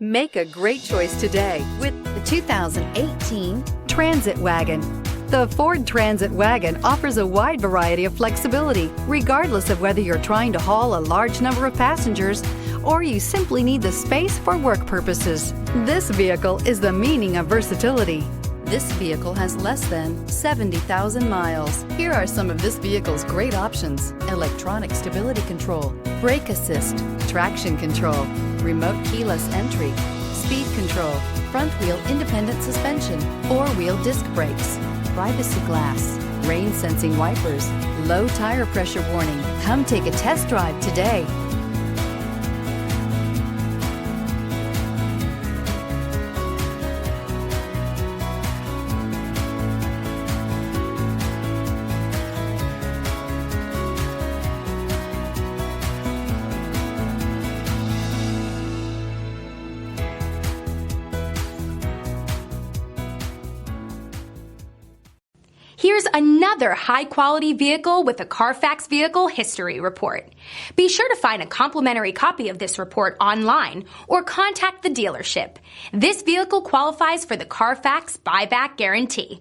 Make a great choice today with the 2018 Transit Wagon. The Ford Transit Wagon offers a wide variety of flexibility, regardless of whether you're trying to haul a large number of passengers or you simply need the space for work purposes. This vehicle is the meaning of versatility. This vehicle has less than 70,000 miles. Here are some of this vehicle's great options: electronic stability control, brake assist, traction control, remote keyless entry, speed control, front wheel independent suspension, four-wheel disc brakes, privacy glass, rain sensing wipers, low tire pressure warning. Come take a test drive today. Here's another high-quality vehicle with a Carfax Vehicle History Report. Be sure to find a complimentary copy of this report online or contact the dealership. This vehicle qualifies for the Carfax Buyback Guarantee.